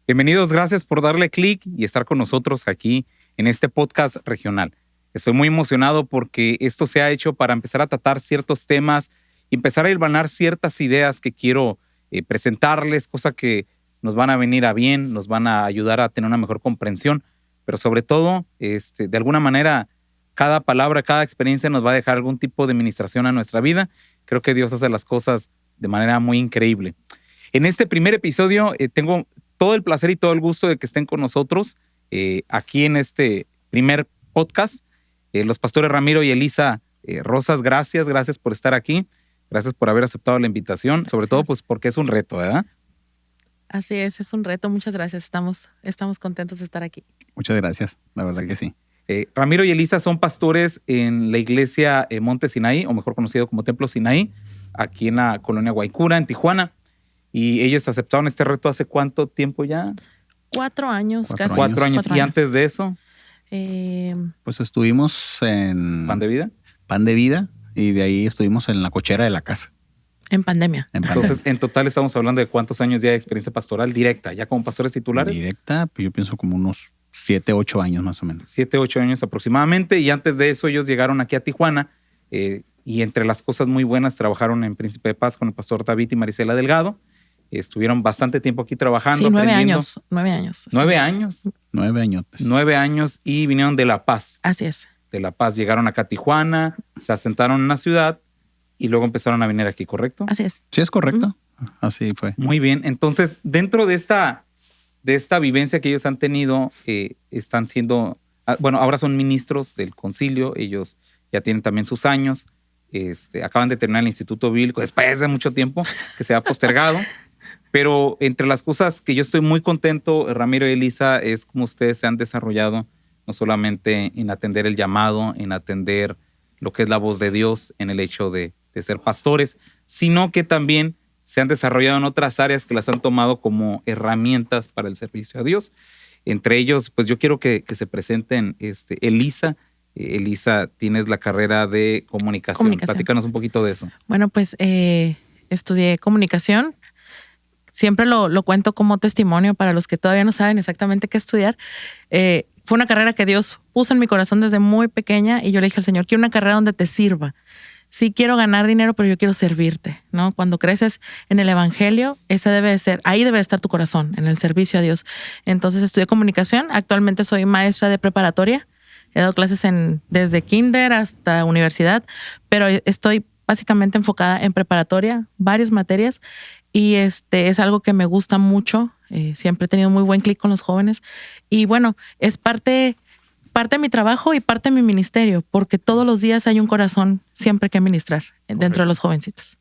Bienvenidos, gracias por darle clic y estar con nosotros aquí en este podcast regional. Estoy muy emocionado porque esto se ha hecho para empezar a tratar ciertos temas y empezar a hilvanar ciertas ideas que quiero presentarles, cosas que nos van a venir a bien, nos van a ayudar a tener una mejor comprensión, pero sobre todo, de alguna manera, cada palabra, cada experiencia nos va a dejar algún tipo de ministración a nuestra vida. Creo que Dios hace las cosas de manera muy increíble. En este primer episodio tengo todo el placer y todo el gusto de que estén con nosotros aquí en este primer podcast. Los pastores Ramiro y Elisa Rosas, gracias por estar aquí. Gracias por haber aceptado la invitación, sobre todo pues porque es un reto, ¿verdad? Así es un reto. Muchas gracias. Estamos contentos de estar aquí. Muchas gracias, la verdad que sí. Ramiro y Elisa son pastores en la iglesia Monte Sinaí, o mejor conocido como Templo Sinaí, aquí en la colonia Guaycura, en Tijuana. Y ellos aceptaron este reto ¿hace cuánto tiempo ya? 4 años, casi. 4 años. ¿Y antes de eso? Pues estuvimos en... ¿Pan de vida? Pan de vida, y de ahí estuvimos en la cochera de la casa. En pandemia. Entonces, en total estamos hablando de cuántos años ya de experiencia pastoral directa, ya como pastores titulares. Directa, pues yo pienso como unos 7, 8 años más o menos. 7, 8 años aproximadamente. Y antes de eso ellos llegaron aquí a Tijuana y entre las cosas muy buenas trabajaron en Príncipe de Paz con el pastor David y Marisela Delgado. Estuvieron bastante tiempo aquí trabajando. Sí, 9 aprendiendo. años. 9 años. 9 años. 9 años. 9 años y vinieron de La Paz. Así es. De La Paz llegaron acá a Tijuana, se asentaron en la ciudad y luego empezaron a venir aquí, ¿correcto? Así es. Sí, es correcto. Así fue. Muy bien. Entonces, dentro de esta vivencia que ellos han tenido, están siendo, bueno, ahora son ministros del concilio. Ellos ya tienen también sus años. Acaban de terminar el Instituto Bíblico después de mucho tiempo que se ha postergado. Pero entre las cosas que yo estoy muy contento, Ramiro y Elisa, es cómo ustedes se han desarrollado, no solamente en atender el llamado, en atender lo que es la voz de Dios, en el hecho de ser pastores, sino que también se han desarrollado en otras áreas que las han tomado como herramientas para el servicio a Dios. Entre ellos, pues yo quiero que se presenten Elisa. Elisa, tienes la carrera de comunicación. Platícanos un poquito de eso. Bueno, pues estudié comunicación. Siempre lo cuento como testimonio para los que todavía no saben exactamente qué estudiar. Fue una carrera que Dios puso en mi corazón desde muy pequeña y yo le dije al Señor, quiero una carrera donde te sirva. Sí quiero ganar dinero, pero yo quiero servirte, ¿no? Cuando creces en el evangelio, ese debe de ser, ahí debe estar tu corazón, en el servicio a Dios. Entonces estudié comunicación. Actualmente soy maestra de preparatoria. He dado clases desde kinder hasta universidad, pero estoy básicamente enfocada en preparatoria, varias materias. Y es algo que me gusta mucho. Siempre he tenido muy buen clic con los jóvenes. Y bueno, es parte de mi trabajo y parte de mi ministerio, porque todos los días hay un corazón siempre que ministrar dentro de los jovencitos.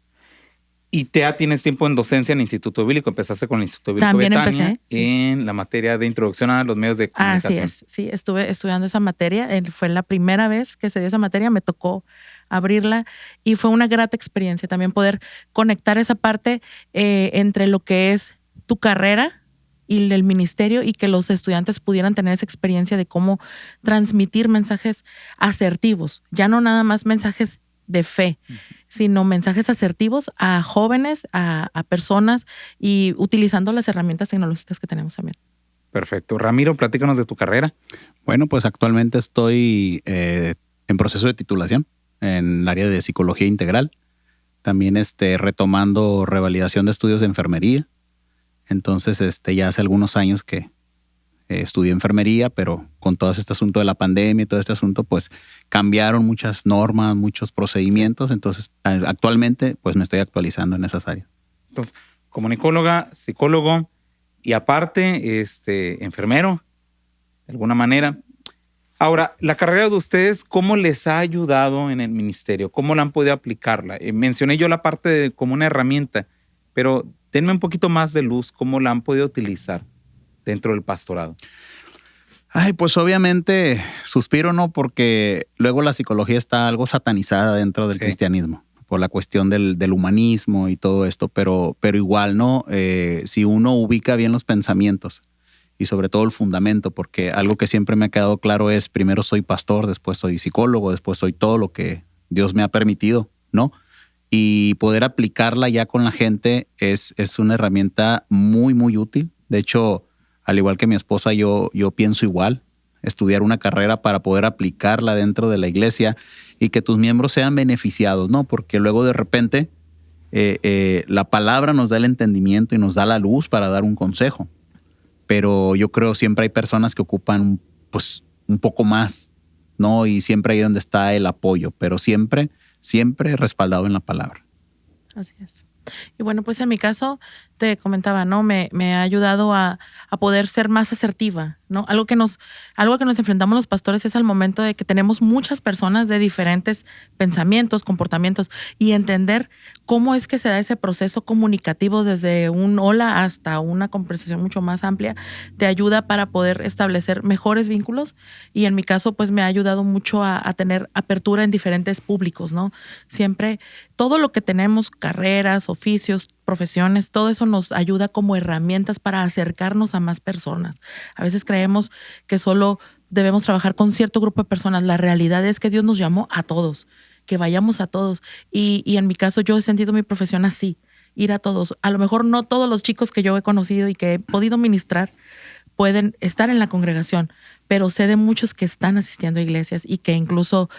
Y tienes tiempo en docencia en el Instituto Bíblico. Empezaste con el Instituto Bíblico También Betania empecé, sí. En la materia de introducción a los medios de comunicación. Así es, sí. Estuve estudiando esa materia. Fue la primera vez que se dio esa materia. Me tocó abrirla y fue una grata experiencia también poder conectar esa parte entre lo que es tu carrera y el ministerio y que los estudiantes pudieran tener esa experiencia de cómo transmitir mensajes asertivos, ya no nada más mensajes de fe, sino mensajes asertivos a jóvenes, a personas y utilizando las herramientas tecnológicas que tenemos también. Perfecto. Ramiro, platícanos de tu carrera. Bueno, pues actualmente estoy en proceso de titulación en el área de psicología integral. También retomando revalidación de estudios de enfermería. Entonces, ya hace algunos años que estudié enfermería, pero con todo este asunto de la pandemia y todo este asunto, pues cambiaron muchas normas, muchos procedimientos. Entonces, actualmente, pues me estoy actualizando en esas áreas. Entonces, comunicóloga, psicólogo y aparte, enfermero, de alguna manera. Ahora, la carrera de ustedes, ¿cómo les ha ayudado en el ministerio? ¿Cómo la han podido aplicarla? Mencioné yo la parte como una herramienta, pero denme un poquito más de luz, ¿cómo la han podido utilizar dentro del pastorado? Ay, pues obviamente suspiro, ¿no? Porque luego la psicología está algo satanizada dentro del cristianismo por la cuestión del humanismo y todo esto, pero igual, ¿no? Si uno ubica bien los pensamientos y sobre todo el fundamento, porque algo que siempre me ha quedado claro es primero soy pastor, después soy psicólogo, después soy todo lo que Dios me ha permitido, ¿no? Y poder aplicarla ya con la gente es una herramienta muy, muy útil. De hecho, al igual que mi esposa, yo pienso igual. Estudiar una carrera para poder aplicarla dentro de la iglesia y que tus miembros sean beneficiados, ¿no? Porque luego de repente la palabra nos da el entendimiento y nos da la luz para dar un consejo. Pero yo creo siempre hay personas que ocupan pues un poco más, ¿no? Y siempre ahí donde está el apoyo, pero siempre respaldado en la palabra. Así es. Y bueno, pues en mi caso, te comentaba, ¿no? Me ha ayudado a poder ser más asertiva, ¿no? Algo que nos enfrentamos los pastores es al momento de que tenemos muchas personas de diferentes pensamientos, comportamientos, y entender cómo es que se da ese proceso comunicativo desde un hola hasta una conversación mucho más amplia, te ayuda para poder establecer mejores vínculos. Y en mi caso, pues me ha ayudado mucho a tener apertura en diferentes públicos, ¿no? Siempre, todo lo que tenemos, carreras, oficios, profesiones, todo eso nos ayuda como herramientas para acercarnos a más personas. A veces creemos que solo debemos trabajar con cierto grupo de personas. La realidad es que Dios nos llamó a todos, que vayamos a todos. Y en mi caso yo he sentido mi profesión así, ir a todos. A lo mejor no todos los chicos que yo he conocido y que he podido ministrar pueden estar en la congregación, pero sé de muchos que están asistiendo a iglesias y que incluso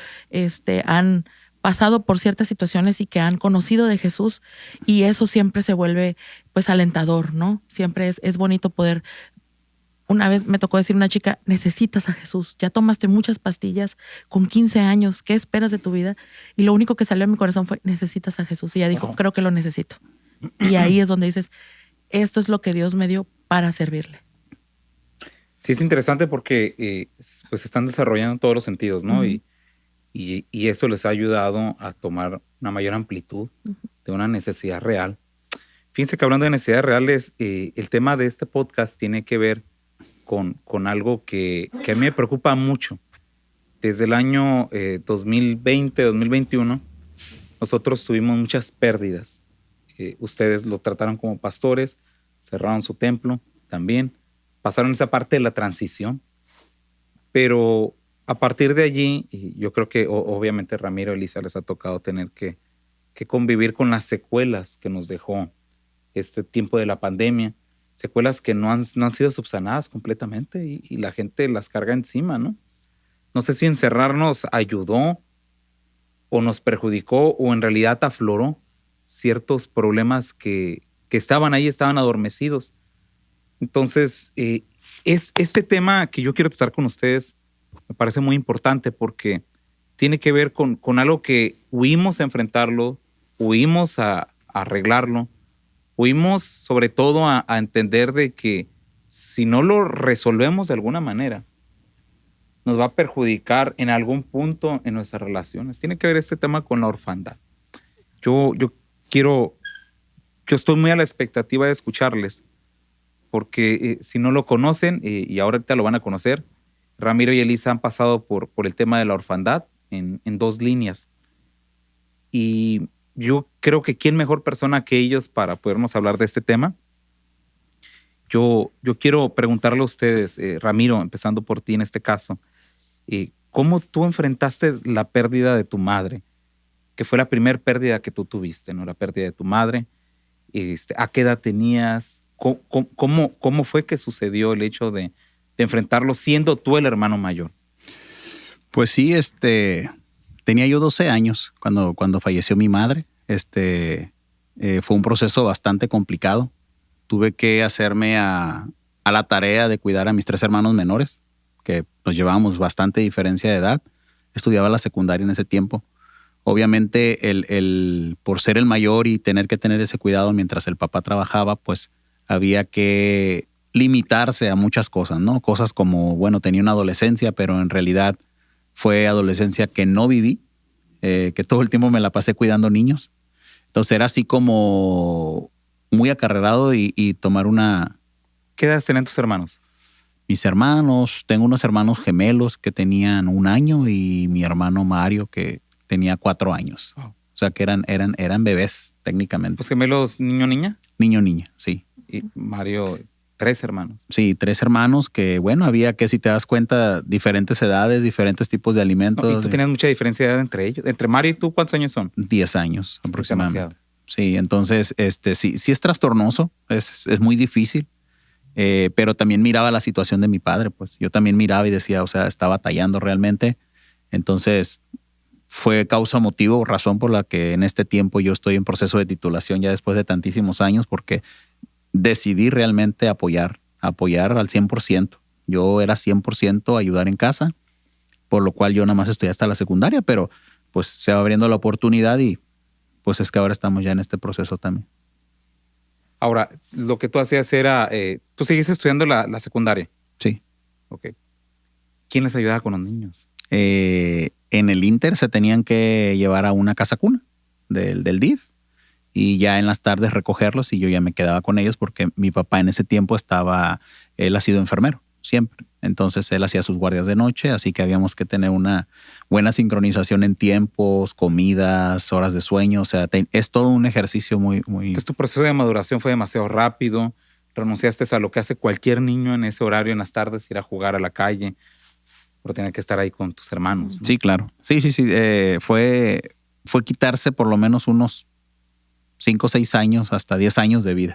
han pasado por ciertas situaciones y que han conocido de Jesús, y eso siempre se vuelve pues alentador, ¿no? Siempre es bonito poder. Una vez me tocó decir a una chica, necesitas a Jesús, ya tomaste muchas pastillas con 15 años, ¿qué esperas de tu vida? Y lo único que salió de mi corazón fue, necesitas a Jesús. Y ella dijo, creo que lo necesito. Y ahí es donde dices, esto es lo que Dios me dio para servirle. Sí, es interesante porque pues están desarrollando en todos los sentidos, ¿no? Uh-huh. Y eso les ha ayudado a tomar una mayor amplitud de una necesidad real. Fíjense que hablando de necesidades reales, el tema de este podcast tiene que ver con algo que a mí me preocupa mucho. Desde el año 2020, 2021, nosotros tuvimos muchas pérdidas. Ustedes lo trataron como pastores, cerraron su templo también, pasaron esa parte de la transición, pero a partir de allí, yo creo que obviamente Ramiro y Elisa les ha tocado tener que convivir con las secuelas que nos dejó este tiempo de la pandemia, secuelas que no han sido subsanadas completamente y la gente las carga encima, ¿no? No sé si encerrarnos ayudó o nos perjudicó o en realidad afloró ciertos problemas que estaban ahí, estaban adormecidos. Entonces, este tema que yo quiero tratar con ustedes me parece muy importante porque tiene que ver con algo que huimos a enfrentarlo, huimos a arreglarlo, huimos sobre todo a entender de que si no lo resolvemos de alguna manera, nos va a perjudicar en algún punto en nuestras relaciones. Tiene que ver este tema con la orfandad. Yo estoy muy a la expectativa de escucharles porque si no lo conocen y ahorita lo van a conocer, Ramiro y Elisa han pasado por el tema de la orfandad en dos líneas. Y yo creo que quién mejor persona que ellos para podernos hablar de este tema. Yo quiero preguntarle a ustedes, Ramiro, empezando por ti en este caso, ¿cómo tú enfrentaste la pérdida de tu madre? Que fue la primera pérdida que tú tuviste, ¿no? La pérdida de tu madre. ¿A qué edad tenías? ¿Cómo fue que sucedió el hecho de enfrentarlo siendo tú el hermano mayor? Pues sí, tenía yo 12 años cuando falleció mi madre. Fue un proceso bastante complicado. Tuve que hacerme a la tarea de cuidar a mis 3 hermanos menores, que nos llevábamos bastante diferencia de edad. Estudiaba la secundaria en ese tiempo. Obviamente, por ser el mayor y tener que tener ese cuidado mientras el papá trabajaba, pues había que limitarse a muchas cosas, ¿no? Cosas como, bueno, tenía una adolescencia, pero en realidad fue adolescencia que no viví, que todo el tiempo me la pasé cuidando niños. Entonces era así como muy acarreado y tomar una... ¿Qué edad tenían tus hermanos? Mis hermanos, tengo unos hermanos gemelos que tenían 1 año y mi hermano Mario que tenía 4 años. Wow. O sea que eran bebés técnicamente. ¿Los gemelos niño-niña? Niño-niña, sí. Y Mario, 3 hermanos. Sí, 3 hermanos que, bueno, había que, si te das cuenta, diferentes edades, diferentes tipos de alimentos. No, y tú tenías mucha diferencia de edad entre ellos. Entre Mario y tú, ¿cuántos años son? 10 años aproximadamente. Sí, entonces sí es trastornoso, es muy difícil. Pero también miraba la situación de mi padre, pues yo también miraba y decía, o sea, está batallando realmente. Entonces fue causa, motivo, razón por la que en este tiempo yo estoy en proceso de titulación ya después de tantísimos años, porque decidí realmente apoyar al 100%. Yo era 100% ayudar en casa, por lo cual yo nada más estoy hasta la secundaria, pero pues se va abriendo la oportunidad y pues es que ahora estamos ya en este proceso también. Ahora, lo que tú hacías era, tú seguiste estudiando la secundaria. Sí. Ok. ¿Quién les ayudaba con los niños? En el Inter se tenían que llevar a una casa cuna del DIF y ya en las tardes recogerlos y yo ya me quedaba con ellos porque mi papá en ese tiempo él ha sido enfermero, siempre. Entonces él hacía sus guardias de noche, así que habíamos que tener una buena sincronización en tiempos, comidas, horas de sueño. O sea, es todo un ejercicio muy... Entonces tu proceso de maduración fue demasiado rápido. Renunciaste a lo que hace cualquier niño en ese horario en las tardes, ir a jugar a la calle, pero tener que estar ahí con tus hermanos, ¿no? Sí, claro. Sí. Fue quitarse por lo menos unos 5 o 6 años, hasta 10 años de vida,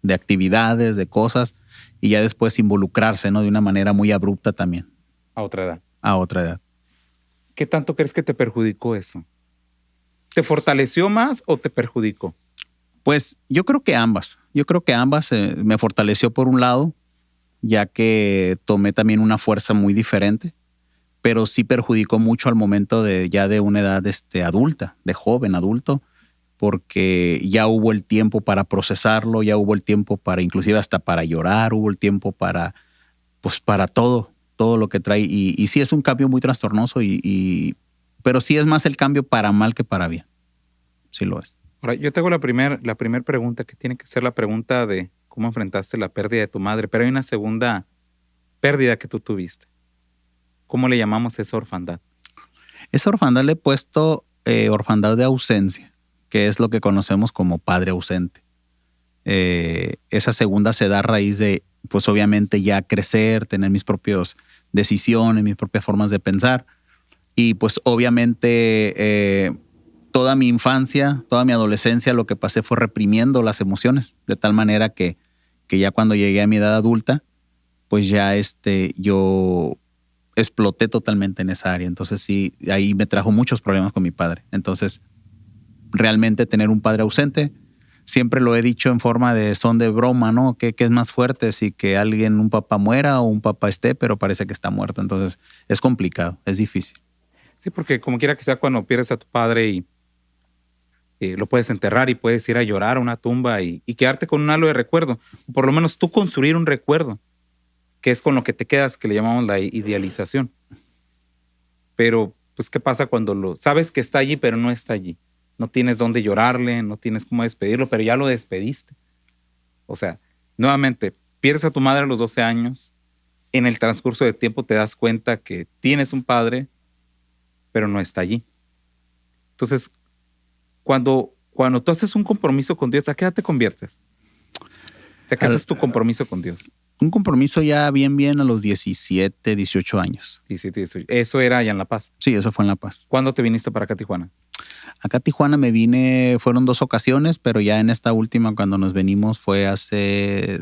de actividades, de cosas, y ya después involucrarse, ¿no? De una manera muy abrupta también. A otra edad. A otra edad. ¿Qué tanto crees que te perjudicó eso? ¿Te fortaleció más o te perjudicó? Pues yo creo que ambas. Me fortaleció por un lado, ya que tomé también una fuerza muy diferente, pero sí perjudicó mucho al momento de una edad adulta, de joven, adulto, porque ya hubo el tiempo para procesarlo, ya hubo el tiempo para, inclusive hasta para llorar, hubo el tiempo para todo lo que trae. Y sí es un cambio muy trastornoso, pero sí es más el cambio para mal que para bien. Sí lo es. Ahora, yo te hago la primera pregunta, que tiene que ser la pregunta de cómo enfrentaste la pérdida de tu madre, pero hay una segunda pérdida que tú tuviste. ¿Cómo le llamamos esa orfandad? Esa orfandad le he puesto orfandad de ausencia, que es lo que conocemos como padre ausente. Esa segunda se da a raíz de, pues obviamente ya crecer, tener mis propias decisiones, mis propias formas de pensar. Y pues obviamente toda mi infancia, toda mi adolescencia, lo que pasé fue reprimiendo las emociones, de tal manera que ya cuando llegué a mi edad adulta, pues ya yo exploté totalmente en esa área. Entonces sí, ahí me trajo muchos problemas con mi padre. Entonces, realmente tener un padre ausente, siempre lo he dicho en forma de son de broma, ¿no? ¿Qué es más fuerte? Si que un papá muera o un papá esté, pero parece que está muerto. Entonces, es complicado, es difícil. Sí, porque como quiera que sea, cuando pierdes a tu padre y lo puedes enterrar y puedes ir a llorar a una tumba y quedarte con un halo de recuerdo. Por lo menos tú construir un recuerdo, que es con lo que te quedas, que le llamamos la idealización. Pero, pues, ¿qué pasa cuando sabes que está allí, pero no está allí? No tienes dónde llorarle, no tienes cómo despedirlo, pero ya lo despediste. O sea, nuevamente, pierdes a tu madre a los 12 años. En el transcurso del tiempo te das cuenta que tienes un padre, pero no está allí. Entonces, cuando tú haces un compromiso con Dios, ¿a qué edad te conviertes? ¿A qué haces tu compromiso con Dios? Un compromiso ya bien a los 17, 18 años. 17, 18. ¿Eso era allá en La Paz? Sí, eso fue en La Paz. ¿Cuándo te viniste para acá a Tijuana? Acá a Tijuana me vine, fueron 2 ocasiones, pero ya en esta última, cuando nos venimos, fue hace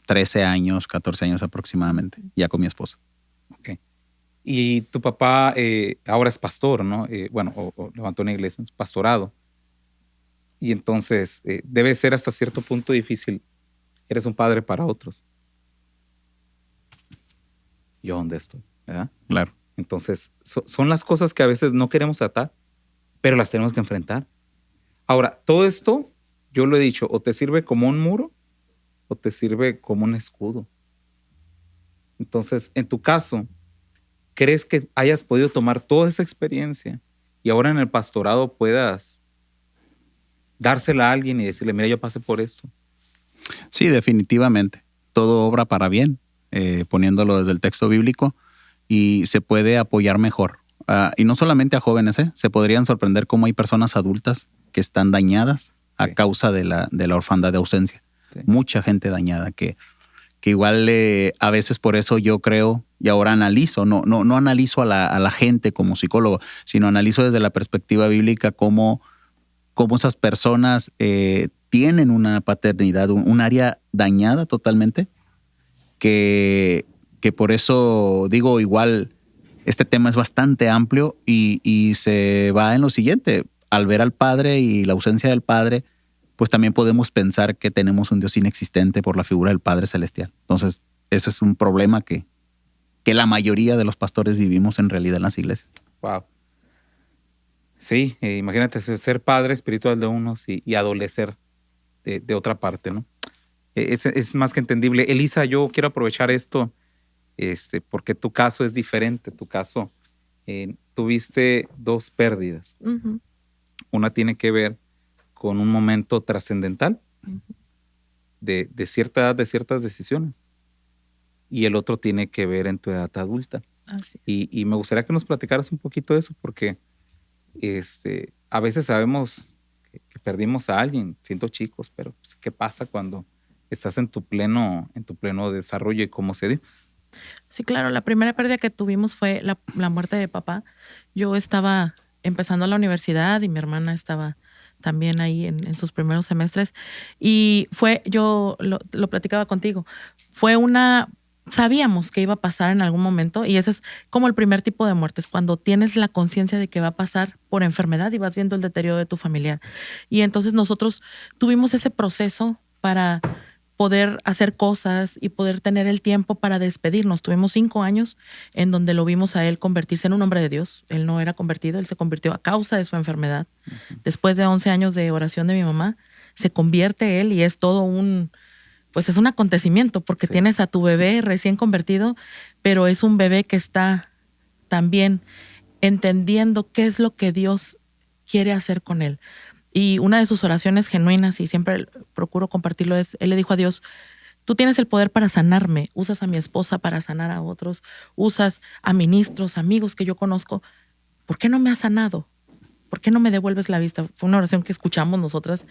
13 años, 14 años aproximadamente, ya con mi esposa. Ok. Y tu papá ahora es pastor, ¿no? O levantó una iglesia, es pastorado. Y entonces debe ser hasta cierto punto difícil. Eres un padre para otros. ¿Yo dónde estoy? ¿Verdad? Claro. Entonces, son las cosas que a veces no queremos tratar, pero las tenemos que enfrentar. Ahora, todo esto, yo lo he dicho, o te sirve como un muro o te sirve como un escudo. Entonces, en tu caso, ¿crees que hayas podido tomar toda esa experiencia y ahora en el pastorado puedas dársela a alguien y decirle, mira, yo pasé por esto? Sí, definitivamente. Todo obra para bien, poniéndolo desde el texto bíblico, y se puede apoyar mejor. Y no solamente a jóvenes, se podrían sorprender cómo hay personas adultas que están dañadas a causa de la orfandad de ausencia. Sí. Mucha gente dañada que igual a veces por eso yo creo, y ahora analizo, no analizo a la gente como psicólogo, sino analizo desde la perspectiva bíblica cómo esas personas tienen una paternidad, un área dañada totalmente, que por eso digo, igual este tema es bastante amplio y se va en lo siguiente. Al ver al Padre y la ausencia del Padre, pues también podemos pensar que tenemos un Dios inexistente por la figura del Padre Celestial. Entonces, ese es un problema que la mayoría de los pastores vivimos en realidad en las iglesias. Wow. Sí, imagínate ser padre espiritual de unos y adolecer de otra parte, ¿no? Es más que entendible. Elisa, yo quiero aprovechar esto porque tu caso es diferente. Tu caso, tuviste dos pérdidas. Ujú. Una tiene que ver con un momento trascendental de cierta edad, de ciertas decisiones. Y el otro tiene que ver en tu edad adulta. Así. Y me gustaría que nos platicaras un poquito de eso, porque a veces sabemos que perdimos a alguien siendo chicos, pero pues, ¿qué pasa cuando estás en tu pleno desarrollo y cómo se dio? Sí, claro. La primera pérdida que tuvimos fue la muerte de papá. Yo estaba empezando la universidad y mi hermana estaba también ahí en sus primeros semestres. Y yo lo platicaba contigo, sabíamos que iba a pasar en algún momento y ese es como el primer tipo de muerte, es cuando tienes la conciencia de que va a pasar por enfermedad y vas viendo el deterioro de tu familiar. Y entonces nosotros tuvimos ese proceso para poder hacer cosas y poder tener el tiempo para despedirnos. Tuvimos 5 años en donde lo vimos a él convertirse en un hombre de Dios. Él no era convertido, él se convirtió a causa de su enfermedad. Uh-huh. Después de 11 años de oración de mi mamá, se convierte él y es todo pues es un acontecimiento porque sí. Tienes a tu bebé recién convertido, pero es un bebé que está también entendiendo qué es lo que Dios quiere hacer con él. Y una de sus oraciones genuinas, y siempre procuro compartirlo, es, él le dijo a Dios, tú tienes el poder para sanarme, usas a mi esposa para sanar a otros, usas a ministros, amigos que yo conozco, ¿por qué no me has sanado? ¿Por qué no me devuelves la vista? Fue una oración que escuchamos nosotras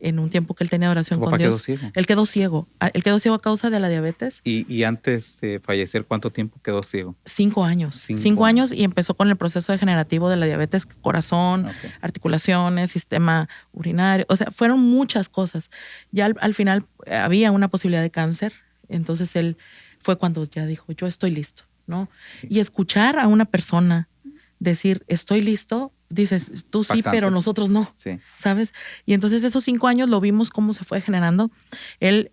en un tiempo que él tenía oración con Dios. ¿Tu papá quedó ciego? Él quedó ciego. Él quedó ciego a causa de la diabetes. ¿Y antes de fallecer, cuánto tiempo quedó ciego? 5 años. 5 años y empezó con el proceso degenerativo de la diabetes, corazón, okay, articulaciones, sistema urinario. O sea, fueron muchas cosas. Ya al final había una posibilidad de cáncer. Entonces él fue cuando ya dijo, yo estoy listo, ¿no? Sí. Y escuchar a una persona decir, estoy listo, dices, tú sí, pero nosotros no, sí. ¿Sabes? Y entonces esos 5 años lo vimos cómo se fue generando. Él,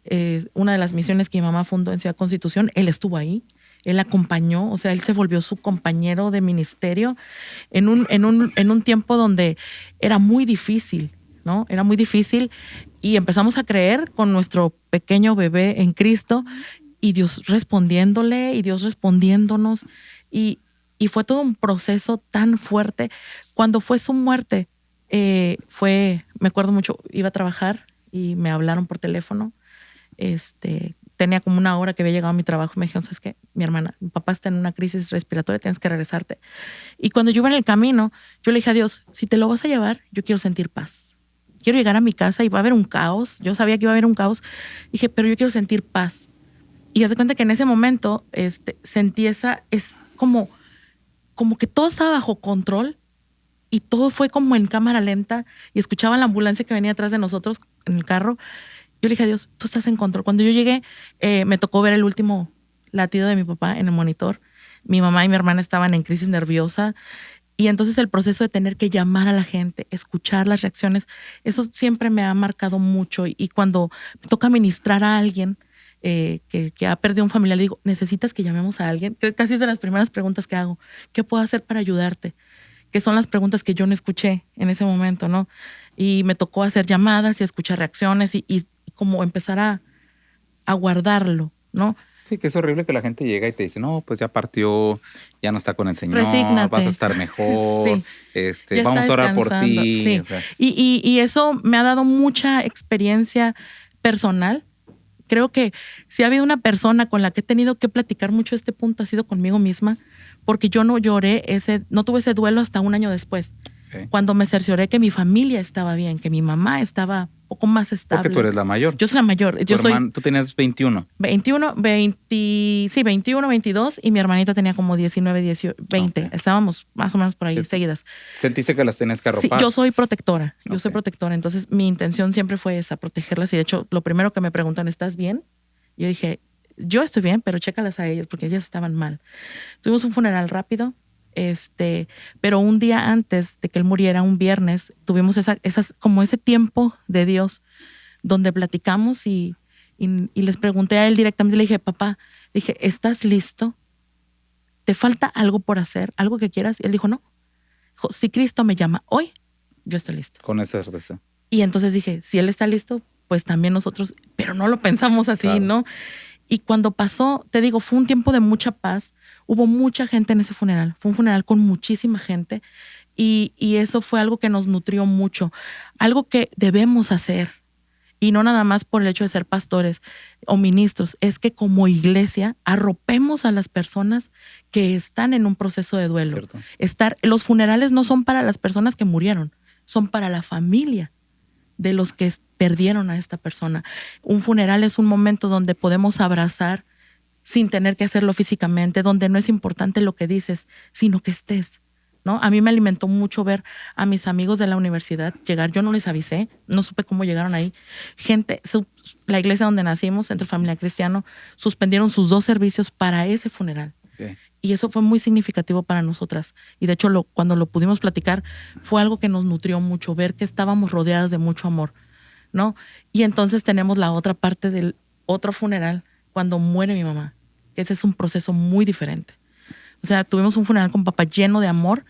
una de las misiones que mi mamá fundó en Ciudad Constitución, él estuvo ahí, él acompañó, o sea, él se volvió su compañero de ministerio en un tiempo donde era muy difícil, ¿no? Era muy difícil y empezamos a creer con nuestro pequeño bebé en Cristo y Dios respondiéndole y Dios respondiéndonos y fue todo un proceso tan fuerte. Cuando fue su muerte, me acuerdo mucho, iba a trabajar y me hablaron por teléfono. Tenía como 1 hora que había llegado a mi trabajo. Me dijeron, ¿sabes qué? Mi papá está en una crisis respiratoria, tienes que regresarte. Y cuando yo iba en el camino, yo le dije a Dios, si te lo vas a llevar, yo quiero sentir paz. Quiero llegar a mi casa y va a haber un caos. Yo sabía que iba a haber un caos. Dije, pero yo quiero sentir paz. Y haz de cuenta que en ese momento sentí es como que todo estaba bajo control y todo fue como en cámara lenta y escuchaba la ambulancia que venía atrás de nosotros en el carro. Yo le dije a Dios, tú estás en control. Cuando yo llegué, me tocó ver el último latido de mi papá en el monitor. Mi mamá y mi hermana estaban en crisis nerviosa y entonces el proceso de tener que llamar a la gente, escuchar las reacciones, eso siempre me ha marcado mucho. Y cuando me toca ministrar a alguien que ha perdido un familiar, le digo, necesitas que llamemos a alguien. Casi es de las primeras preguntas que hago. ¿Qué puedo hacer para ayudarte? Que son las preguntas que yo no escuché en ese momento, ¿no? Y me tocó hacer llamadas y escuchar reacciones y como empezar a guardarlo, ¿no? Sí, que es horrible que la gente llega y te dice, no, pues ya partió, ya no está con el Señor, resígnate, vas a estar mejor, sí, vamos a orar por ti. Sí. O sea. Y eso me ha dado mucha experiencia personal. Creo que si ha habido una persona con la que he tenido que platicar mucho este punto ha sido conmigo misma, porque yo no no tuve ese duelo hasta 1 año después, okay, cuando me cercioré que mi familia estaba bien, que mi mamá estaba poco más estable. Porque tú eres la mayor. Yo soy la mayor. Tú tenías 21. 21, 22 y mi hermanita tenía como 19, 18, 20. Okay. Estábamos más o menos por ahí seguidas. ¿Sentiste que las tenías que arropar? Sí, yo soy protectora. Yo soy protectora. Entonces mi intención siempre fue esa, protegerlas. Y de hecho, lo primero que me preguntan, ¿estás bien? Yo dije, yo estoy bien, pero chécalas a ellas porque ellas estaban mal. Tuvimos un funeral rápido. Pero un día antes de que él muriera, un viernes, tuvimos como ese tiempo de Dios donde platicamos y les pregunté a él directamente, le dije, papá, le dije, ¿estás listo? ¿Te falta algo por hacer? ¿Algo que quieras? Y él dijo, no. Dijo, si Cristo me llama hoy, yo estoy listo. Con esa certeza. Y entonces dije, si él está listo, pues también nosotros, pero no lo pensamos así, claro. ¿No? Y cuando pasó, te digo, fue un tiempo de mucha paz. Hubo mucha gente en ese funeral. Fue un funeral con muchísima gente. Y eso fue algo que nos nutrió mucho. Algo que debemos hacer. Y no nada más por el hecho de ser pastores o ministros. Es que como iglesia arropemos a las personas que están en un proceso de duelo. Los funerales no son para las personas que murieron. Son para la familia de los que perdieron a esta persona. Un funeral es un momento donde podemos abrazar sin tener que hacerlo físicamente, donde no es importante lo que dices, sino que estés, ¿no? A mí me alimentó mucho ver a mis amigos de la universidad llegar. Yo no les avisé, no supe cómo llegaron ahí. Gente, la iglesia donde nacimos, Centro Familiar Cristiano, suspendieron sus 2 servicios para ese funeral. Okay. Y eso fue muy significativo para nosotras. Y de hecho, cuando lo pudimos platicar, fue algo que nos nutrió mucho, ver que estábamos rodeadas de mucho amor, ¿no? Y entonces tenemos la otra parte del otro funeral, cuando muere mi mamá. Ese es un proceso muy diferente. O sea, tuvimos un funeral con papá lleno de amor,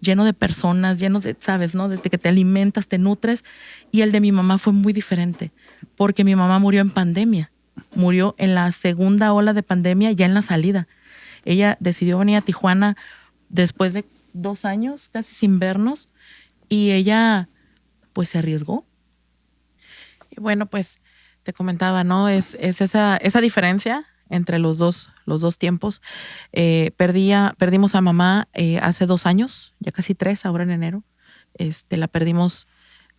lleno de personas, lleno de, ¿sabes, no? De que te alimentas, te nutres. Y el de mi mamá fue muy diferente, porque mi mamá murió en pandemia. Murió en la segunda ola de pandemia, ya en la salida. Ella decidió venir a Tijuana después de 2 años, casi sin vernos, y ella, pues, se arriesgó. Y bueno, pues, te comentaba, ¿no? Es esa diferencia entre los dos tiempos. Perdimos a mamá hace 2 años, ya casi 3, ahora en enero. La perdimos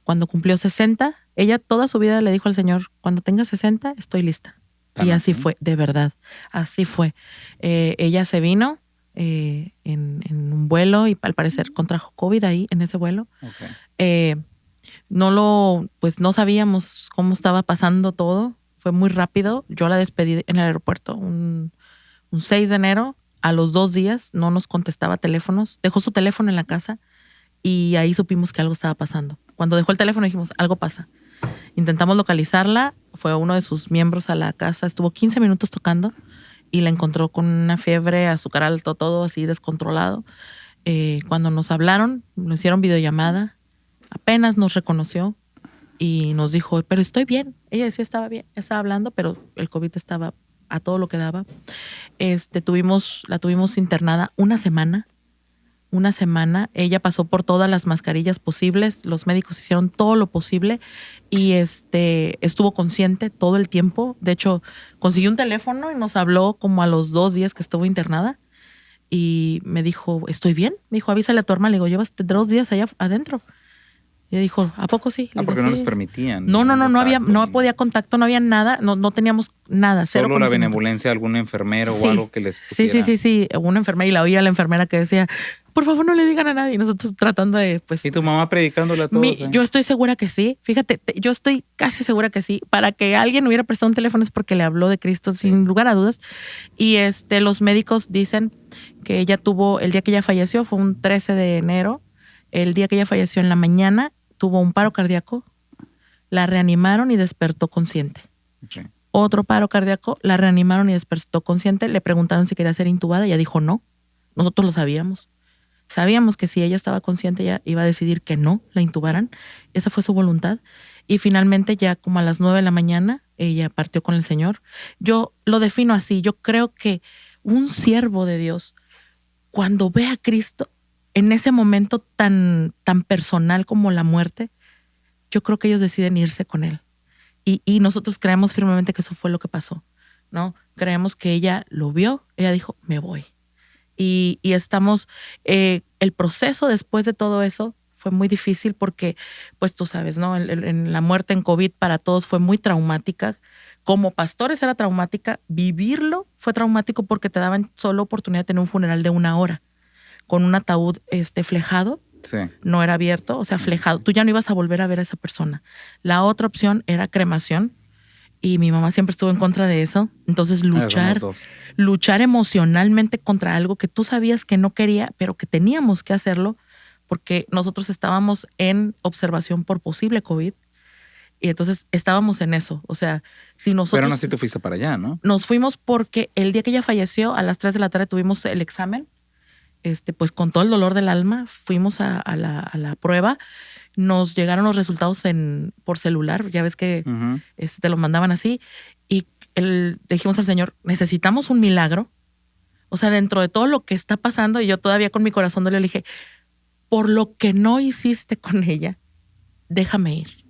cuando cumplió 60. Ella toda su vida le dijo al Señor, cuando tenga 60, estoy lista. Y así fue, de verdad, así fue. Ella se vino en un vuelo y al parecer contrajo COVID ahí en ese vuelo. Okay. No sabíamos cómo estaba pasando todo. Fue muy rápido. Yo la despedí en el aeropuerto un 6 de enero. A los 2 días no nos contestaba teléfonos. Dejó su teléfono en la casa y ahí supimos que algo estaba pasando. Cuando dejó el teléfono dijimos, algo pasa. Intentamos localizarla. Fue uno de sus miembros a la casa. Estuvo 15 minutos tocando y la encontró con una fiebre, azúcar alto, todo así descontrolado. Cuando nos hablaron, nos hicieron videollamada. Apenas nos reconoció y nos dijo, pero estoy bien. Ella decía estaba bien, estaba hablando, pero el COVID estaba a todo lo que daba. La tuvimos internada una semana. Ella pasó por todas las mascarillas posibles, los médicos hicieron todo lo posible y estuvo consciente todo el tiempo. De hecho, consiguió un teléfono y nos habló como a los 2 días que estuvo internada y me dijo, ¿estoy bien? Me dijo, avísale a tu hermana. Le digo, llevas 2 días allá adentro. Y dijo, ¿a poco sí? Porque no les permitían. No podía contacto, no había nada, no teníamos nada. Solo la benevolencia de algún enfermero o algo que les pusiera. Sí, una enfermera y la oía la enfermera que decía, por favor no le digan a nadie. Y nosotros tratando de, pues. ¿Y tu mamá predicándole a todos? Yo estoy segura que sí. Fíjate, yo estoy casi segura que sí. Para que alguien hubiera prestado un teléfono es porque le habló de Cristo, sin lugar a dudas. Y los médicos dicen que ella tuvo, el día que ella falleció, fue un 13 de enero. El día que ella falleció en la mañana, tuvo un paro cardíaco, la reanimaron y despertó consciente. Okay. Otro paro cardíaco, la reanimaron y despertó consciente. Le preguntaron si quería ser intubada. Ella dijo no. Nosotros lo sabíamos. Sabíamos que si ella estaba consciente, ella iba a decidir que no la intubaran. Esa fue su voluntad. Y finalmente, ya como a las 9 de la mañana, ella partió con el Señor. Yo lo defino así. Yo creo que un siervo de Dios, cuando ve a Cristo, en ese momento tan personal como la muerte, yo creo que ellos deciden irse con él. Y nosotros creemos firmemente que eso fue lo que pasó, ¿no? Creemos que ella lo vio, ella dijo, me voy. Y estamos, el proceso después de todo eso fue muy difícil porque, pues tú sabes, ¿no? La muerte en COVID para todos fue muy traumática. Como pastores era traumática, vivirlo fue traumático porque te daban solo oportunidad de tener un funeral de 1 hora con un ataúd flejado. Sí. No era abierto, o sea, flejado. Tú ya no ibas a volver a ver a esa persona. La otra opción era cremación y mi mamá siempre estuvo en contra de eso. Entonces luchar emocionalmente contra algo que tú sabías que no quería, pero que teníamos que hacerlo porque nosotros estábamos en observación por posible COVID. Y entonces estábamos en eso. O sea, si nosotros... Pero no sé si tú fuiste para allá, ¿no? Nos fuimos porque el día que ella falleció, a las 3 de la tarde tuvimos el examen. Pues con todo el dolor del alma, fuimos a la prueba. Nos llegaron los resultados por celular. Ya ves que te lo mandaban así. Y dijimos al Señor, necesitamos un milagro. O sea, dentro de todo lo que está pasando, y yo todavía con mi corazón le dije, por lo que no hiciste con ella, déjame ir.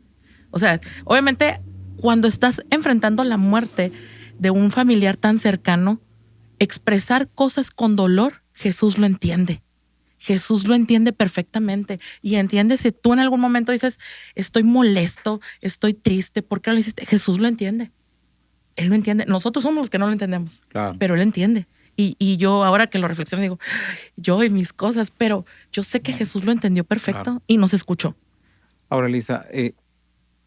O sea, obviamente, cuando estás enfrentando la muerte de un familiar tan cercano, expresar cosas con dolor, Jesús lo entiende. Jesús lo entiende perfectamente y entiende si tú en algún momento dices, estoy molesto, estoy triste, ¿por qué no lo hiciste? Jesús lo entiende. Él lo entiende. Nosotros somos los que no lo entendemos, claro. Pero Él entiende. Y yo ahora que lo reflexiono digo, yo y mis cosas, pero yo sé que Jesús lo entendió perfecto claro. Y nos escuchó. Ahora, Lisa,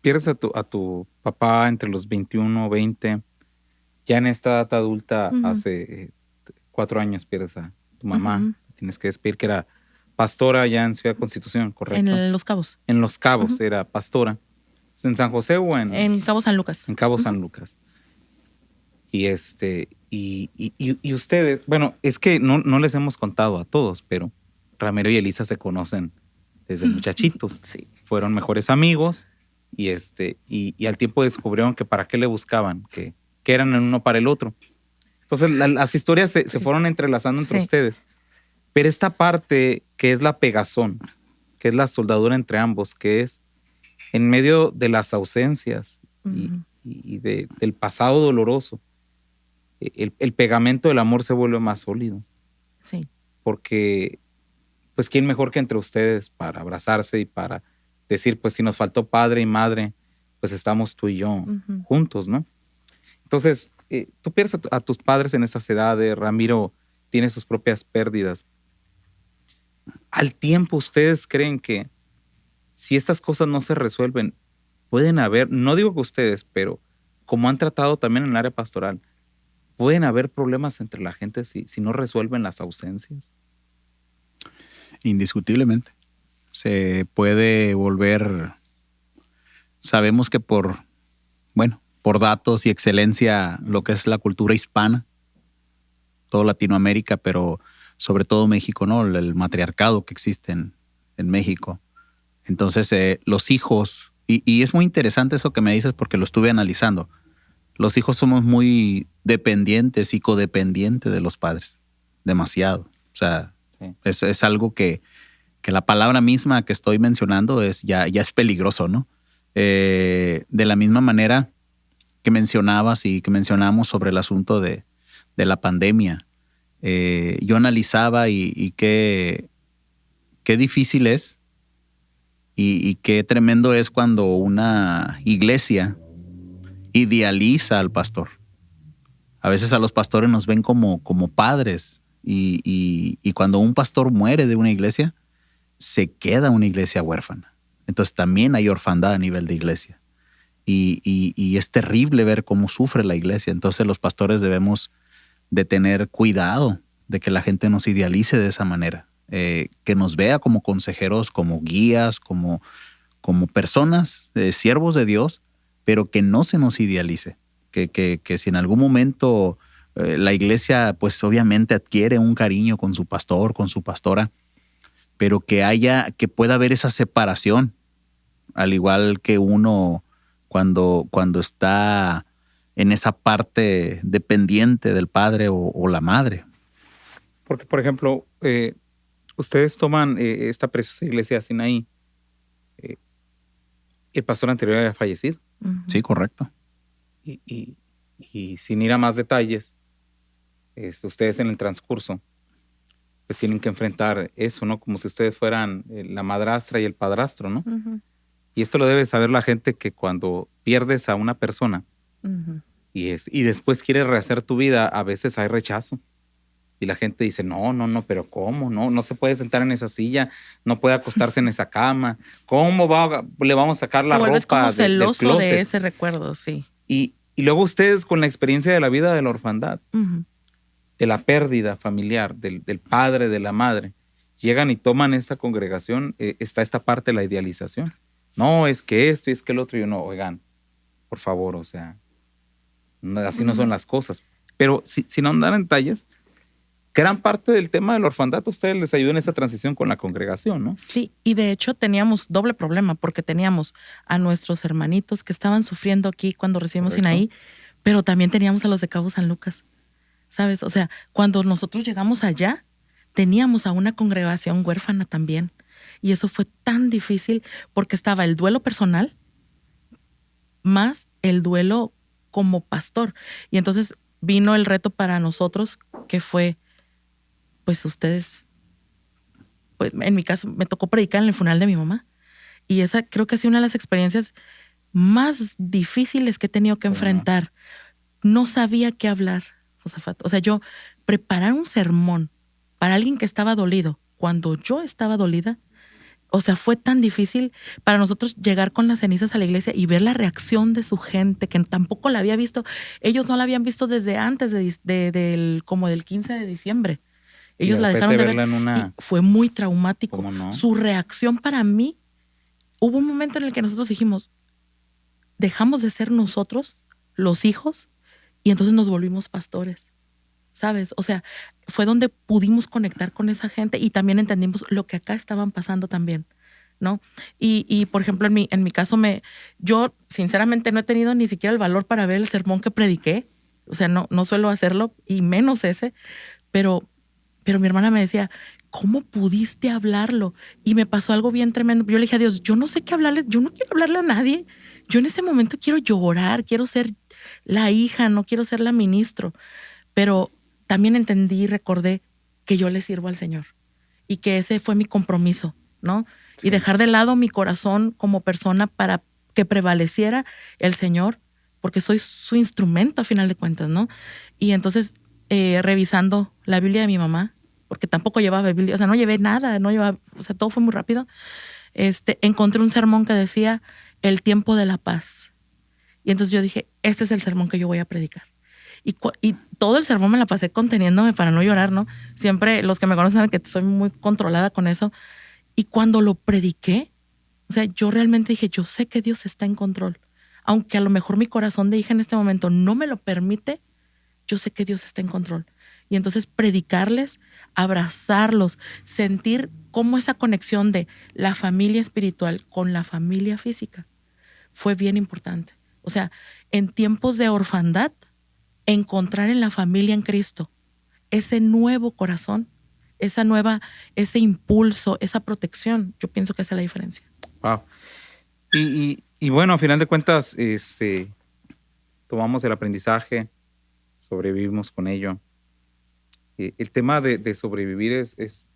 pierdes a tu papá entre los 21, 20, ya en esta edad adulta, hace 4 años pierdes a tu mamá, tienes que despedir, que era pastora allá en Ciudad Constitución, ¿correcto? En Los Cabos. En Los Cabos era pastora. ¿En San José o en...? En Cabo San Lucas. En Cabo San Lucas. Y y ustedes, bueno, es que no les hemos contado a todos, pero Ramiro y Elisa se conocen desde muchachitos. Sí. Fueron mejores amigos y al tiempo descubrieron que para qué le buscaban, que eran el uno para el otro. Entonces las historias se fueron entrelazando entre ustedes. Pero esta parte que es la pegazón, que es la soldadura entre ambos, que es en medio de las ausencias y del pasado doloroso, el pegamento del amor se vuelve más sólido. Sí. Porque, pues, ¿quién mejor que entre ustedes para abrazarse y para decir, pues, si nos faltó padre y madre, pues estamos tú y yo juntos, ¿no? Entonces, tú pierdes a tus padres en esas edades, Ramiro tiene sus propias pérdidas. Al tiempo, ¿ustedes creen que si estas cosas no se resuelven, pueden haber, no digo que ustedes, pero como han tratado también en el área pastoral, pueden haber problemas entre la gente si no resuelven las ausencias? Indiscutiblemente. Se puede volver, sabemos que por datos y excelencia, lo que es la cultura hispana, toda Latinoamérica, pero sobre todo México, ¿no? El matriarcado que existe en México. Entonces, los hijos, y es muy interesante eso que me dices porque lo estuve analizando. Los hijos somos muy dependientes y codependientes de los padres, demasiado. O sea, sí. es algo que la palabra misma que estoy mencionando ya es peligroso, ¿no? De la misma manera que mencionabas y que mencionamos sobre el asunto de la pandemia, yo analizaba y qué difícil es y qué tremendo es cuando una iglesia idealiza al pastor. A veces a los pastores nos ven como padres y cuando un pastor muere de una iglesia, se queda una iglesia huérfana. Entonces también hay orfandad a nivel de iglesia. Y es terrible ver cómo sufre la iglesia. Entonces los pastores debemos de tener cuidado de que la gente nos idealice de esa manera. Que nos vea como consejeros, como guías, como personas, siervos de Dios, pero que no se nos idealice. Que si en algún momento la iglesia pues obviamente adquiere un cariño con su pastor, con su pastora, pero que pueda haber esa separación, al igual que uno cuando está en esa parte dependiente del padre o la madre. Porque, por ejemplo, ustedes toman esta preciosa iglesia de Sinaí. El pastor anterior había fallecido. Sí, correcto. Y sin ir a más detalles, ustedes en el transcurso pues tienen que enfrentar eso, ¿no? Como si ustedes fueran la madrastra y el padrastro, ¿no? Ujú, Y esto lo debe saber la gente, que cuando pierdes a una persona ujú. y después quieres rehacer tu vida, a veces hay rechazo. Y la gente dice, no, pero ¿cómo? No se puede sentar en esa silla, no puede acostarse en esa cama. ¿Cómo le vamos a sacar Te la vuelves como ropa del celoso de closet? ese recuerdo, sí. Y luego ustedes, con la experiencia de la vida de la orfandad, Ujú. de la pérdida familiar, del padre, de la madre, llegan y toman esta congregación, está esta parte de la idealización. No, es que esto y es que el otro. Y uno, oigan, por favor, o sea, así no son Ujú. las cosas. Pero sin ahondar en detalles, gran parte del tema del orfandad a ustedes les ayudó en esa transición con la congregación, ¿no? Sí, y de hecho teníamos doble problema porque teníamos a nuestros hermanitos que estaban sufriendo aquí cuando recibimos Correcto. Sinaí, pero también teníamos a los de Cabo San Lucas, ¿sabes? O sea, cuando nosotros llegamos allá, teníamos a una congregación huérfana también. Y eso fue tan difícil porque estaba el duelo personal más el duelo como pastor. Y entonces vino el reto para nosotros que fue, pues ustedes, pues en mi caso me tocó predicar en el funeral de mi mamá. Y esa creo que ha sido una de las experiencias más difíciles que he tenido que ¿Cómo no? enfrentar. No sabía qué hablar, Josafat. O sea, yo preparar un sermón para alguien que estaba dolido cuando yo estaba dolida, o sea, fue tan difícil para nosotros llegar con las cenizas a la iglesia y ver la reacción de su gente, que tampoco la había visto. Ellos no la habían visto desde antes como del 15 de diciembre. Y de Ellos la repente dejaron de ver verla en y una, fue muy traumático. ¿cómo no? Su reacción para mí, hubo un momento en el que nosotros dijimos, dejamos de ser nosotros, los hijos, y entonces nos volvimos pastores, ¿sabes? O sea, fue donde pudimos conectar con esa gente y también entendimos lo que acá estaban pasando también, ¿no? Y por ejemplo, en mi caso, yo sinceramente no he tenido ni siquiera el valor para ver el sermón que prediqué, o sea, no suelo hacerlo, y menos ese, pero, pero mi hermana me decía, ¿cómo pudiste hablarlo? Y me pasó algo bien tremendo. Yo le dije a Dios, yo no sé qué hablarles, yo no quiero hablarle a nadie. Yo en ese momento quiero llorar, quiero ser la hija, no quiero ser la ministro. Pero también entendí y recordé que yo le sirvo al Señor y que ese fue mi compromiso, ¿no? Sí. Y dejar de lado mi corazón como persona para que prevaleciera el Señor, porque soy su instrumento a final de cuentas, ¿no? Y entonces, revisando la Biblia de mi mamá, porque tampoco llevaba Biblia, o sea, no llevé nada, no llevaba, o sea, todo fue muy rápido, encontré un sermón que decía el tiempo de la paz. Y entonces yo dije, este es el sermón que yo voy a predicar. Y todo el sermón me la pasé conteniéndome para no llorar, ¿no? Siempre los que me conocen saben que soy muy controlada con eso. Y cuando lo prediqué, o sea, yo realmente dije, yo sé que Dios está en control. Aunque a lo mejor mi corazón de hija en este momento no me lo permite, yo sé que Dios está en control. Y entonces predicarles, abrazarlos, sentir cómo esa conexión de la familia espiritual con la familia física fue bien importante. O sea, en tiempos de orfandad, encontrar en la familia en Cristo ese nuevo corazón, ese impulso, esa protección, yo pienso que esa es la diferencia. Wow. Y bueno, a final de cuentas, tomamos el aprendizaje, sobrevivimos con ello. El tema de sobrevivir es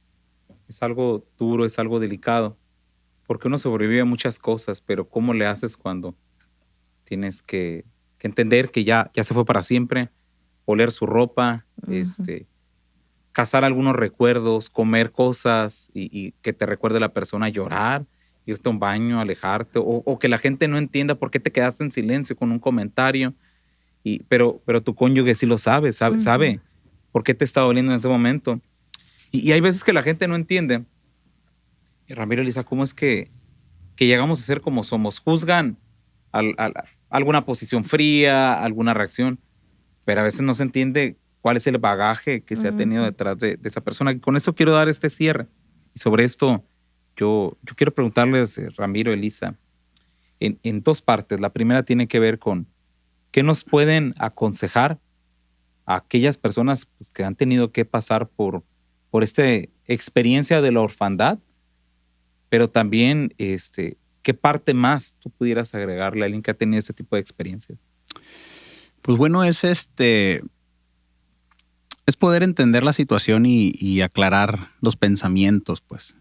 algo duro, es algo delicado, porque uno sobrevive a muchas cosas, pero ¿cómo le haces cuando tienes que entender que ya se fue para siempre? Oler su ropa, Ujú. cazar algunos recuerdos, comer cosas y que te recuerde la persona, llorar, irte a un baño, alejarte, o que la gente no entienda por qué te quedaste en silencio con un comentario, pero tu cónyuge sí lo sabe Ujú. por qué te está doliendo en ese momento. Y hay veces que la gente no entiende. Y Ramiro, Elisa, ¿cómo es que llegamos a ser como somos? Juzgan alguna posición fría, alguna reacción, pero a veces no se entiende cuál es el bagaje que se ha tenido Ujú. detrás de esa persona. Y con eso quiero dar este cierre. Y sobre esto, yo quiero preguntarles, Ramiro, Elisa, en dos partes. La primera tiene que ver con qué nos pueden aconsejar a aquellas personas, pues, que han tenido que pasar por esta experiencia de la orfandad, pero también qué parte más tú pudieras agregarle a alguien que ha tenido este tipo de experiencias. Pues bueno, es Es poder entender la situación y aclarar los pensamientos, pues.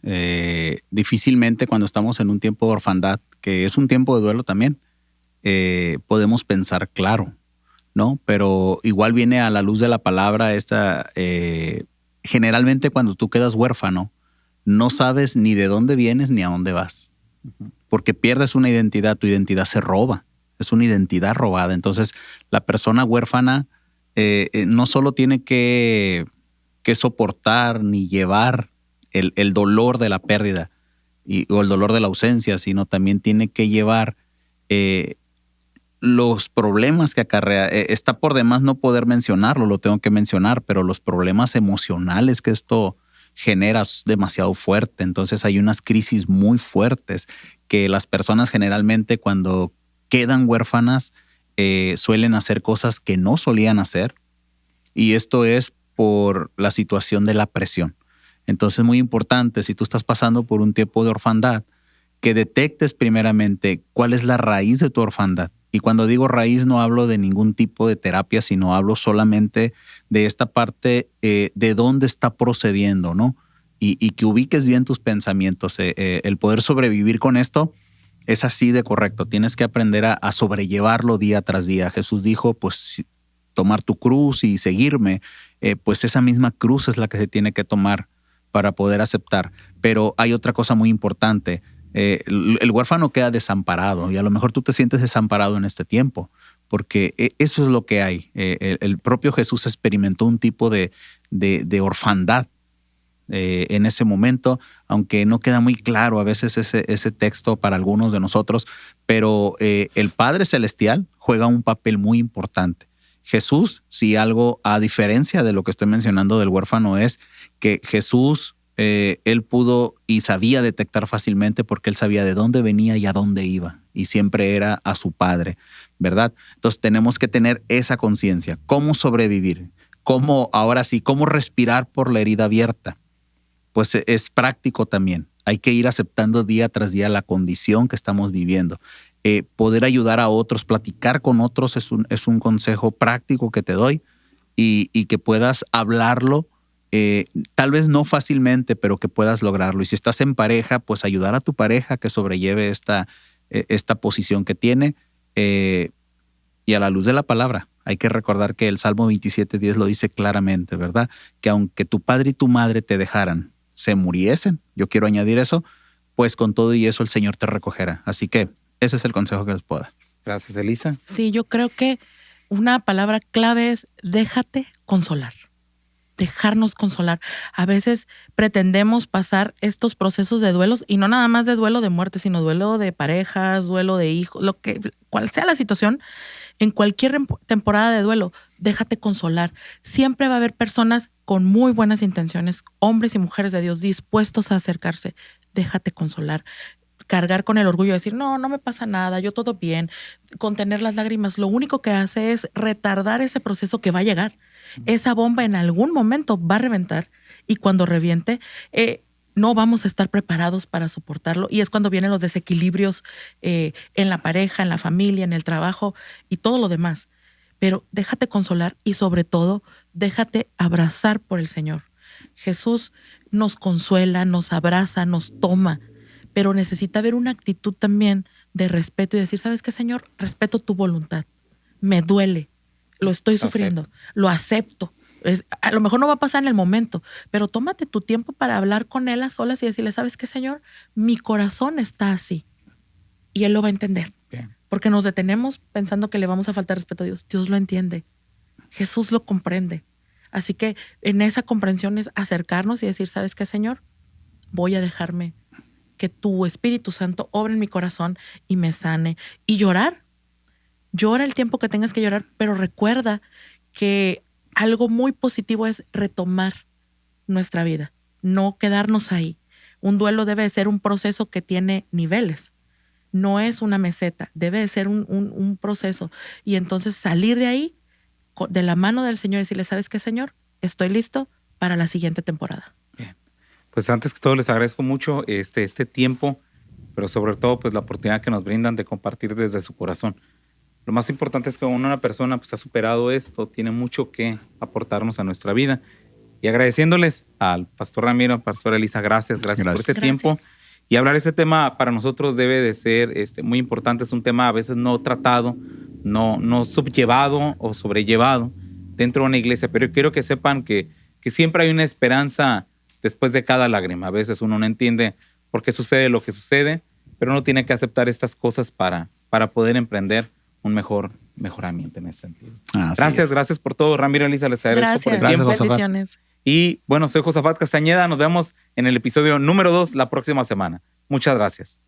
Difícilmente cuando estamos en un tiempo de orfandad, que es un tiempo de duelo también, podemos pensar claro, ¿no? Pero igual viene a la luz de la palabra generalmente cuando tú quedas huérfano, no sabes ni de dónde vienes ni a dónde vas, porque pierdes una identidad, tu identidad se roba, es una identidad robada. Entonces, la persona huérfana no solo tiene que soportar ni llevar el dolor de la pérdida o el dolor de la ausencia, sino también tiene que llevar los problemas que acarrea. Está por demás no poder mencionarlo, lo tengo que mencionar, pero los problemas emocionales que esto genera es demasiado fuerte. Entonces hay unas crisis muy fuertes que las personas generalmente cuando quedan huérfanas suelen hacer cosas que no solían hacer, y esto es por la situación de la presión. Entonces es muy importante, si tú estás pasando por un tiempo de orfandad, que detectes primeramente cuál es la raíz de tu orfandad. Y cuando digo raíz no hablo de ningún tipo de terapia, sino hablo solamente de esta parte de dónde está procediendo, ¿no? Y que ubiques bien tus pensamientos. El poder sobrevivir con esto es así de correcto. Tienes que aprender a sobrellevarlo día tras día. Jesús dijo, pues, tomar tu cruz y seguirme. Pues esa misma cruz es la que se tiene que tomar para poder aceptar. Pero hay otra cosa muy importante. El huérfano queda desamparado y a lo mejor tú te sientes desamparado en este tiempo, porque eso es lo que hay. El propio Jesús experimentó un tipo de orfandad en ese momento, aunque no queda muy claro a veces ese texto para algunos de nosotros, pero el Padre Celestial juega un papel muy importante. Jesús, si algo, a diferencia de lo que estoy mencionando del huérfano, es que Jesús, él pudo y sabía detectar fácilmente porque él sabía de dónde venía y a dónde iba, y siempre era a su Padre, ¿verdad? Entonces tenemos que tener esa conciencia, cómo sobrevivir, cómo, ahora sí, cómo respirar por la herida abierta. Pues es práctico también. Hay que ir aceptando día tras día la condición que estamos viviendo. Poder ayudar a otros, platicar con otros es un consejo práctico que te doy, y que puedas hablarlo, tal vez no fácilmente, pero que puedas lograrlo. Y si estás en pareja, pues ayudar a tu pareja que sobrelleve esta posición que tiene, y a la luz de la palabra. Hay que recordar que el Salmo 27:10 lo dice claramente, ¿verdad? Que aunque tu padre y tu madre te dejaran, se muriesen, yo quiero añadir eso, pues con todo y eso el Señor te recogerá. Así que ese es el consejo que les puedo dar. Gracias, Elisa. Sí, yo creo que una palabra clave es déjate consolar. Dejarnos consolar. A veces pretendemos pasar estos procesos de duelos, y no nada más de duelo de muerte, sino duelo de parejas, duelo de hijos, cual sea la situación. En cualquier temporada de duelo, déjate consolar. Siempre va a haber personas con muy buenas intenciones, hombres y mujeres de Dios dispuestos a acercarse. Déjate consolar. Cargar con el orgullo de decir, no me pasa nada, yo todo bien. Contener las lágrimas, lo único que hace es retardar ese proceso que va a llegar. Esa bomba en algún momento va a reventar, y cuando reviente, no vamos a estar preparados para soportarlo, y es cuando vienen los desequilibrios en la pareja, en la familia, en el trabajo y todo lo demás. Pero déjate consolar, y sobre todo, déjate abrazar por el Señor. Jesús nos consuela, nos abraza, nos toma, pero necesita haber una actitud también de respeto y decir, ¿sabes qué, Señor? Respeto tu voluntad. Me duele, lo estoy sufriendo, lo acepto. A lo mejor no va a pasar en el momento, pero tómate tu tiempo para hablar con Él a solas y decirle, ¿sabes qué, Señor? Mi corazón está así. Y Él lo va a entender. Bien. Porque nos detenemos pensando que le vamos a faltar respeto a Dios. Dios lo entiende. Jesús lo comprende. Así que en esa comprensión es acercarnos y decir, ¿sabes qué, Señor? Voy a dejarme que tu Espíritu Santo obre en mi corazón y me sane. Y llorar. Llora el tiempo que tengas que llorar, pero recuerda que algo muy positivo es retomar nuestra vida, no quedarnos ahí. Un duelo debe ser un proceso que tiene niveles, no es una meseta, debe ser un proceso. Y entonces salir de ahí de la mano del Señor y decirle, ¿sabes qué, Señor? Estoy listo para la siguiente temporada. Bien. Pues antes que todo les agradezco mucho este tiempo, pero sobre todo pues la oportunidad que nos brindan de compartir desde su corazón. Lo más importante es que una persona pues, ha superado esto, tiene mucho que aportarnos a nuestra vida. Y agradeciéndoles al pastor Ramiro, pastor Elisa, gracias por este tiempo. Y hablar de este tema para nosotros debe de ser muy importante. Es un tema a veces no tratado, no subyevado o sobrellevado dentro de una iglesia. Pero yo quiero que sepan que siempre hay una esperanza después de cada lágrima. A veces uno no entiende por qué sucede lo que sucede, pero uno tiene que aceptar estas cosas para poder emprender un mejoramiento en ese sentido. Gracias por todo, Ramiro, Elisa, les agradezco por el tiempo. Bendiciones. Y bueno, soy Josafat Castañeda. Nos vemos en el episodio número 2 la próxima semana. Muchas gracias.